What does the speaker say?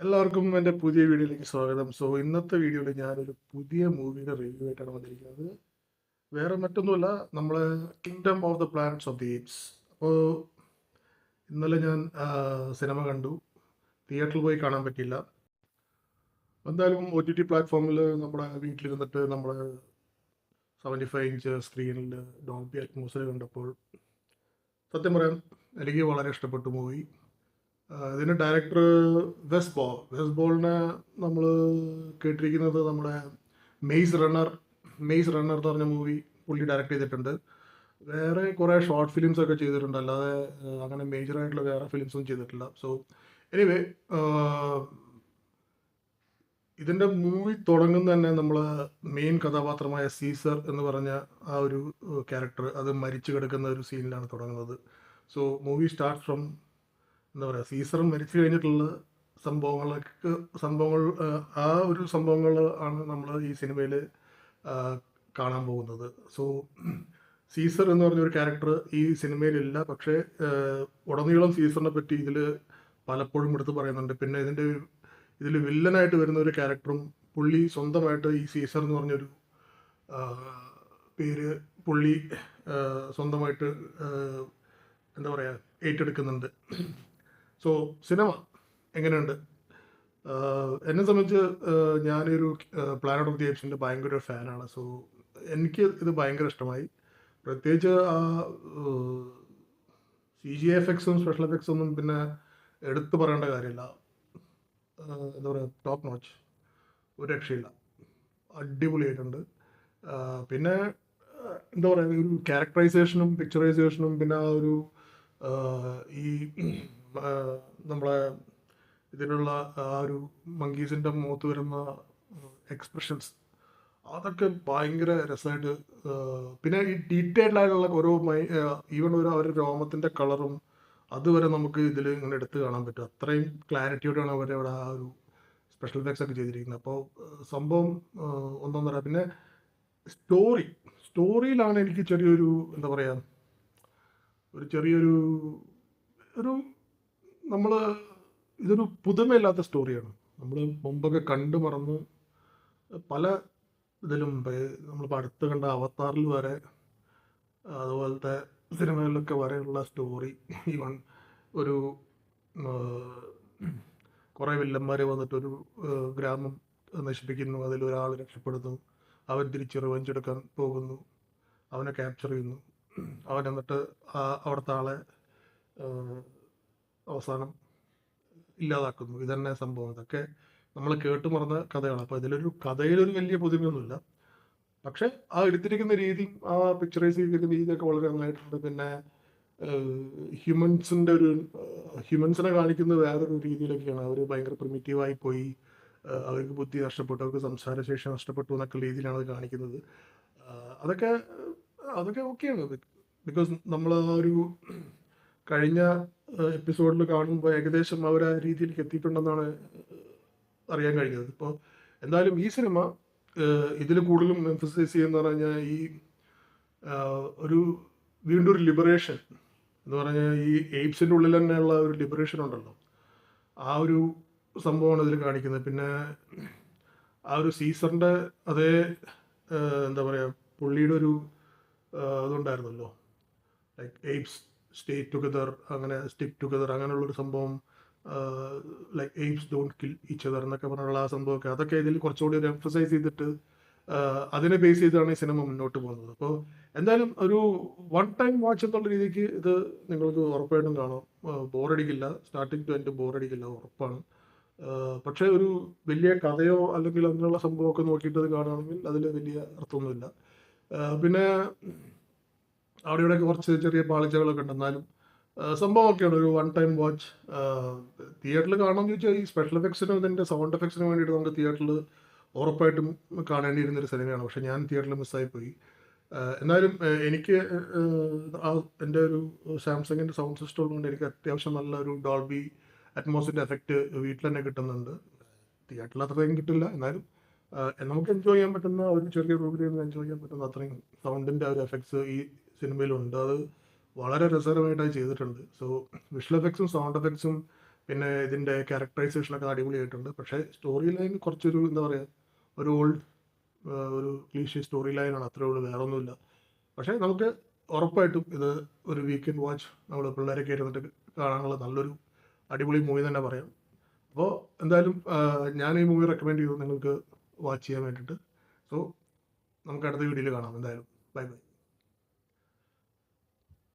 എല്ലാവർക്കും എൻ്റെ പുതിയ വീഡിയോയിലേക്ക് സ്വാഗതം. ഇന്നത്തെ വീഡിയോയിൽ ഞാനൊരു പുതിയ മൂവിയുടെ റിവ്യൂ ആയിട്ടാണ് വന്നിരിക്കുന്നത്. വേറെ മറ്റൊന്നുമല്ല, നമ്മൾ kingdom of the planets of the ഏപ്സ്. അപ്പോൾ ഇന്നലെ ഞാൻ സിനിമ കണ്ടു. തിയേറ്ററിൽ പോയി കാണാൻ പറ്റിയില്ല. എന്തായാലും OTT പ്ലാറ്റ്ഫോമിൽ നമ്മുടെ വീട്ടിലിരുന്നിട്ട് നമ്മൾ 75 ഇഞ്ച് സ്ക്രീനിൽ ഡോൾബി അറ്റ്മോസിൽ കണ്ടപ്പോൾ സത്യം പറയാം, എനിക്ക് വളരെ ഇഷ്ടപ്പെട്ടു മൂവി. ഇതിൻ്റെ ഡയറക്ടർ വെസ് ബോളിനെ നമ്മൾ കേട്ടിരിക്കുന്നത് നമ്മുടെ മെയ്സ് റണ്ണർ എന്ന് പറഞ്ഞ മൂവി പുള്ളി ഡയറക്റ്റ് ചെയ്തിട്ടുണ്ട്. വേറെ കുറേ ഷോർട്ട് ഫിലിംസ് ഒക്കെ ചെയ്തിട്ടുണ്ട്, അല്ലാതെ അങ്ങനെ മേജറായിട്ടുള്ള വേറെ ഫിലിംസൊന്നും ചെയ്തിട്ടില്ല. എനിവേ, ഇതിൻ്റെ മൂവി തുടങ്ങുന്ന തന്നെ നമ്മൾ മെയിൻ കഥാപാത്രമായ സീസർ എന്ന് പറഞ്ഞ ആ ഒരു ക്യാരക്ടർ അത് മരിച്ചു കിടക്കുന്ന ഒരു സീനിലാണ് തുടങ്ങുന്നത്. മൂവി സ്റ്റാർട്ട് ഫ്രം, എന്താ പറയുക, സീസർ മരിച്ചു കഴിഞ്ഞിട്ടുള്ള സംഭവങ്ങൾ, ആ ഒരു സംഭവങ്ങൾ ആണ് നമ്മൾ ഈ സിനിമയിൽ കാണാൻ പോകുന്നത്. സീസർ എന്ന് പറഞ്ഞൊരു ക്യാരക്ടർ ഈ സിനിമയിലില്ല, പക്ഷേ ഉടനീളം സീസറിനെ പറ്റി ഇതിൽ പലപ്പോഴും എടുത്ത് പറയുന്നുണ്ട്. പിന്നെ ഇതിൽ വില്ലനായിട്ട് വരുന്ന ഒരു ക്യാരക്ടറും പുള്ളി സ്വന്തമായിട്ട് ഈ സീസർ എന്ന് പറഞ്ഞൊരു പേര് പുള്ളി സ്വന്തമായിട്ട് എന്താ പറയുക ഏറ്റെടുക്കുന്നുണ്ട്. സിനിമ എങ്ങനെയുണ്ട്? എന്നെ സംബന്ധിച്ച് ഞാനൊരു പ്ലാനറ്റ് ഓഫ് ദി ഏപ്സിൻ്റെ ഭയങ്കര ഒരു ഫാനാണ്. എനിക്ക് ഇത് ഭയങ്കര ഇഷ്ടമായി. പ്രത്യേകിച്ച് ആ CGI എഫക്ട്സും സ്പെഷ്യൽ എഫക്ട്സും ഒന്നും പിന്നെ എടുത്തു പറയേണ്ട കാര്യമില്ല. എന്താ പറയുക, ടോപ്പ് നോച്ച്, ഒരു രക്ഷയില്ല, അടിപൊളിയായിട്ടുണ്ട്. പിന്നെ എന്താ പറയുക, ഒരു ക്യാരക്ടറൈസേഷനും പിക്ചറൈസേഷനും പിന്നെ ആ ഒരു ഈ നമ്മളെ ഇതിലുള്ള ആ ഒരു മങ്കീസിൻ്റെ മുഖത്ത് വരുന്ന എക്സ്പ്രഷൻസ്, അതൊക്കെ ഭയങ്കര രസമായിട്ട്. പിന്നെ ഈ ഡീറ്റെയിൽഡ് ആയിട്ടുള്ള ഓരോ ഈവൻ ഒരു അവരുടെ രോമത്തിൻ്റെ കളറും അതുവരെ നമുക്ക് ഇതിൽ ഇങ്ങനെ എടുത്ത് കാണാൻ പറ്റും. അത്രയും ക്ലാരിറ്റിയോടെയാണ് അവരവിടെ ആ ഒരു സ്പെഷ്യൽ എഫക്ട്സ് ഒക്കെ ചെയ്തിരിക്കുന്നത്. അപ്പോൾ സംഭവം ഒന്നൊന്നര. പിന്നെ സ്റ്റോറിയിലാണ് എനിക്ക് ചെറിയൊരു, എന്താ പറയുക, ഒരു ചെറിയൊരു ഒരു നമ്മൾ ഇതൊരു പുതുമയില്ലാത്ത സ്റ്റോറിയാണ്. നമ്മൾ മുമ്പൊക്കെ കണ്ടു മറന്ന് പല ഇതിലും നമ്മളിപ്പോൾ അടുത്ത് കണ്ട അവതാറിൽ വരെ, അതുപോലത്തെ സിനിമകളിലൊക്കെ വരെയുള്ള സ്റ്റോറി, ഈവൻ ഒരു കുറേ വില്ലന്മാർ വന്നിട്ടൊരു ഗ്രാമം നശിപ്പിക്കുന്നു, അതിലൊരാൾ രക്ഷപ്പെടുന്നു, അവൻ തിരിച്ച് റിവഞ്ച് എടുക്കാൻ പോകുന്നു, അവനെ ക്യാപ്ചർ ചെയ്യുന്നു, അവൻ എന്നിട്ട് അവിടുത്തെ ആളെ അവസാനം ഇല്ലാതാക്കുന്നു. ഇതന്നെ സംഭവം. ഇതൊക്കെ നമ്മൾ കേട്ട് മറന്ന കഥകളാണ്. അപ്പോൾ കഥയിലൊരു വലിയ പുതുമയൊന്നുമില്ല, പക്ഷെ ആ എടുത്തിരിക്കുന്ന രീതി, ആ പിക്ചറൈസ് ചെയ്തിരിക്കുന്ന രീതിയൊക്കെ വളരെ നന്നായിട്ടുണ്ട്. പിന്നെ ഹ്യൂമൻസിനെ കാണിക്കുന്നത് വേറൊരു രീതിയിലൊക്കെയാണ്. അവർ ഭയങ്കര പ്രിമിറ്റീവായി പോയി, അവർക്ക് ബുദ്ധി നഷ്ടപ്പെട്ടു, അവർക്ക് സംസാരശേഷി നഷ്ടപ്പെട്ടു എന്നൊക്കെ രീതിയിലാണ് അത് കാണിക്കുന്നത്. അതൊക്കെ അതൊക്കെ ഓക്കെയാണ്. ബിക്കോസ് നമ്മൾ ആ ഒരു കഴിഞ്ഞ എപ്പിസോഡിൽ കാണുമ്പോൾ ഏകദേശം അവർ ആ രീതിയിലേക്ക് എത്തിയിട്ടുണ്ടെന്നാണ് അറിയാൻ കഴിഞ്ഞത്. ഇപ്പോൾ എന്തായാലും ഈ സിനിമ ഇതിൽ കൂടുതലും എംഫസൈസ് ചെയ്യുന്ന പറഞ്ഞാൽ ഈ ഒരു വീണ്ടും ഒരു ലിബറേഷൻ എന്ന് പറഞ്ഞാൽ ഈ എയ്പ്സിൻ്റെ ഉള്ളിൽ തന്നെയുള്ള ഒരു ലിബറേഷൻ ഉണ്ടല്ലോ, ആ ഒരു സംഭവമാണ് ഇതിൽ കാണിക്കുന്നത്. പിന്നെ ആ ഒരു സീസറിൻ്റെ അതേ എന്താ പറയുക, പുള്ളിയുടെ ഒരു ഇതുണ്ടായിരുന്നല്ലോ, ലൈക്ക് എയ്പ്സ് സ്റ്റേ ടുഗദർ, അങ്ങനെ സ്റ്റിക്ക് ടുഗദർ, അങ്ങനെയുള്ളൊരു സംഭവം, like apes don't kill each other എന്നൊക്കെ പറഞ്ഞുള്ള ആ സംഭവമൊക്കെ, അതൊക്കെ ഇതിൽ കുറച്ചുകൂടി ഒരു എംഫസൈസ് ചെയ്തിട്ട് അതിനെ ബേസ് ചെയ്താണ് ഈ സിനിമ മുന്നോട്ട് പോകുന്നത്. അപ്പോൾ എന്തായാലും ഒരു വൺ ടൈം വാച്ച് എന്നുള്ള രീതിക്ക് ഇത് നിങ്ങൾക്ക് ഉറപ്പായിട്ടും കാണാം. ബോറടിക്കില്ല, സ്റ്റാർട്ടിങ് ടു എൻഡ് ബോറടിക്കില്ല, ഉറപ്പാണ്. പക്ഷേ ഒരു വലിയ കഥയോ അല്ലെങ്കിൽ അങ്ങനെയുള്ള സംഭവമൊക്കെ നോക്കിയിട്ട് അത് കാണുകയാണെങ്കിൽ അതിൽ വലിയ അർത്ഥമൊന്നുമില്ല. പിന്നെ അവിടെ ഇവിടെയൊക്കെ കുറച്ച് ചെറിയ പാളിച്ചകളൊക്കെ ഉണ്ട്, എന്നാലും സംഭവമൊക്കെയാണ് ഒരു വൺ ടൈം വാച്ച്. തിയേറ്ററിൽ കാണാമെന്ന് ചോദിച്ചാൽ ഈ സ്പെഷ്യൽ എഫക്ട്സിനും ഇതിൻ്റെ സൗണ്ട് എഫക്ട്സിനും വേണ്ടിയിട്ട് നമുക്ക് തിയേറ്ററിൽ ഉറപ്പായിട്ടും കാണേണ്ടിയിരുന്നൊരു സിനിമയാണ്. പക്ഷേ ഞാൻ തിയേറ്ററിൽ മിസ്സായിപ്പോയി. എന്നാലും എനിക്ക് എൻ്റെ ഒരു സാംസങ്ങിൻ്റെ സൗണ്ട് സിസ്റ്റം ഉള്ളതുകൊണ്ട് എനിക്ക് അത്യാവശ്യം നല്ല ഒരു ഡോൾബി അറ്റ്മോസിൻ്റെ എഫക്റ്റ് വീട്ടിൽ തന്നെ കിട്ടുന്നുണ്ട്. തിയേറ്ററിൽ അത്രയും കിട്ടില്ല, എന്നാലും നമുക്ക് എൻജോയ് ചെയ്യാൻ പറ്റുന്ന ഒരു ചെറിയ റൂമിൽ നിന്ന് എൻജോയ് ചെയ്യാൻ പറ്റുന്ന അത്രയും സൗണ്ടിൻ്റെ ഒരു എഫക്ട്സ് ഈ സിനിമയിലുണ്ട്. അത് വളരെ രസകരമായിട്ടാണ് ചെയ്തിട്ടുണ്ട്. വിഷ്വൽ എഫക്ട്സും സൗണ്ട് എഫക്ട്സും പിന്നെ ഇതിൻ്റെ ക്യാരക്ടറൈസേഷനൊക്കെ അടിപൊളിയായിട്ടുണ്ട്. പക്ഷേ സ്റ്റോറി ലൈൻ കുറച്ചൊരു എന്താ പറയുക, ഒരു ഓൾഡ് ഒരു ക്ലീഷേ സ്റ്റോറി ലൈനാണ്, അത്രേ ഉള്ളൂ, വേറെ ഒന്നുമില്ല. പക്ഷേ നമുക്ക് ഉറപ്പായിട്ടും ഇത് ഒരു വീക്കെൻഡ് വാച്ച് നമ്മൾ പിള്ളേരൊക്കെ ഇരുന്നിട്ട് കാണാനുള്ള നല്ലൊരു അടിപൊളി മൂവി തന്നെ പറയാം. അപ്പോൾ എന്തായാലും ഞാൻ ഈ മൂവി റെക്കമെൻഡ് ചെയ്തു നിങ്ങൾക്ക് വാച്ച് ചെയ്യാൻ വേണ്ടിയിട്ട്. സോ നമുക്ക് അടുത്ത വീഡിയോയിൽ കാണാം എന്തായാലും. Bye bye.